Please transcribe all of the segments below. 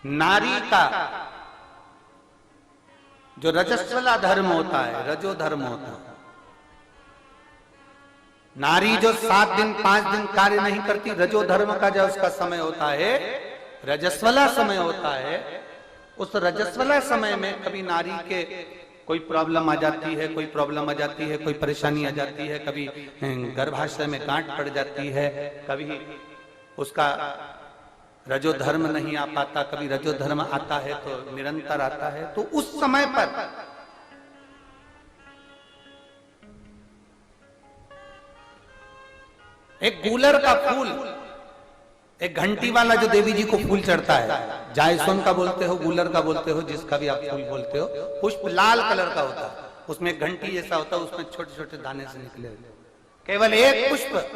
नारी का जो रजस्वला धर्म होता है, रजो धर्म होता है, नारी जो 7 दिन 5 दिन कार्य नहीं करती, रजो धर्म का जो उसका समय होता है, रजस्वला समय होता है, उस रजस्वला समय में कभी नारी के कोई प्रॉब्लम आ जाती है, कोई प्रॉब्लम आ जाती है, कोई परेशानी आ जाती है, कभी गर्भाशय में गांठ पड़ जाती है, कभी उसका रजो धर्म नहीं आ पाता, कभी रजो धर्म आता है तो निरंतर आता है। तो उस समय पर एक गूलर का फूल, एक घंटी वाला जो देवी जी को फूल चढ़ता है, जायसोन का बोलते हो, गूलर का बोलते हो, जिसका भी आप फूल बोलते हो, पुष्प लाल कलर का होता है, उसमें एक घंटी जैसा होता है, उसमें छोटे छोटे दाने से निकले होते, केवल एक पुष्प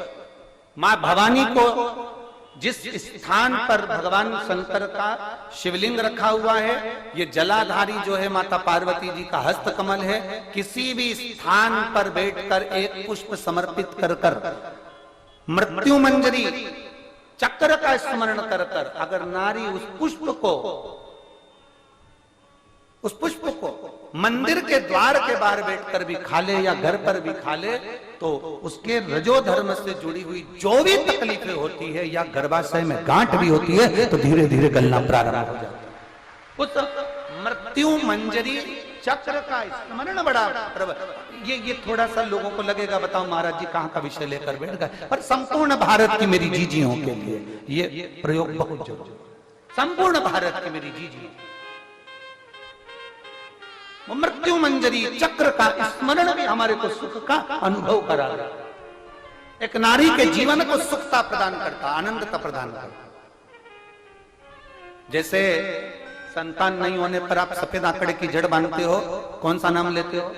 मां भवानी को जिस स्थान पर भगवान शंकर का शिवलिंग रखा हुआ है, ये जलाधारी जो है माता पार्वती जी का हस्त कमल है, किसी भी स्थान पर बैठकर एक पुष्प समर्पित कर कर मृत्यु मंजरी चक्र का स्मरण कर कर अगर नारी उस पुष्प को मंदिर के द्वार के बाहर बैठकर भी खा ले या घर पर भी खा ले, तो उसके रजो धर्म से जुड़ी हुई जो भी तकलीफें होती है या गर्भाशय में गांठ भी होती है तो धीरे धीरे गलना प्रारंभ हो जाता है। उस मृत्यु मंजरी चक्र का स्मरण बड़ा ये थोड़ा सा लोगों को लगेगा, बताओ महाराज जी कहां का विषय लेकर बैठ गए, पर संपूर्ण भारत की मेरी जीजियों के लिए ये प्रयोग बहुत जरूरी, संपूर्ण भारत की मेरी जीजी मृत्यु मंजरी चक्र का स्मरण भी हमारे को सुख का अनुभव करा, एक नारी के जीवन को सुखता प्रदान करता, आनंदता प्रदान करता। जैसे संतान नहीं होने पर आप सफेद आंकड़े की जड़ बांधते हो, कौन सा नाम लेते हो?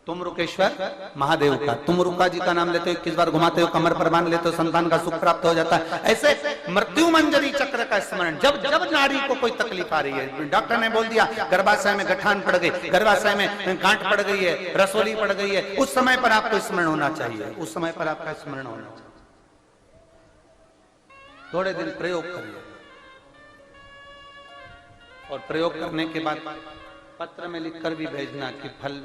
तुम रुकेश्वर महादेव का, तुम रुका जी का नाम लेते हो, 21 बार घुमाते हो, कमर पर बांध लेते हो, संतान का सुख प्राप्त हो जाता है। ऐसे मृत्यु मंजरी चक्र का स्मरण, जब जब नारी को कोई तकलीफ आ रही है, डॉक्टर ने बोल दिया गर्भाशय में गठान पड़ गई, गर्भाशय में गांठ पड़ गई है, रसोली पड़ गई है, उस समय पर आपको स्मरण होना चाहिए, उस समय पर आपका स्मरण होना चाहिए। थोड़े दिन प्रयोग करिए और प्रयोग करने के बाद पत्र में लिखकर भी भेजना कि फल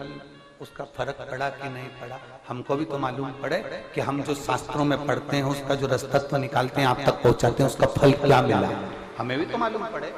उसका फर्क पड़ा कि नहीं पड़ा। हमको भी तो मालूम पड़े कि हम जो शास्त्रों में पढ़ते हैं उसका जो रसतत्व निकालते हैं आप तक पहुंचाते हैं उसका फल क्या मिला, हमें भी तो मालूम पड़े।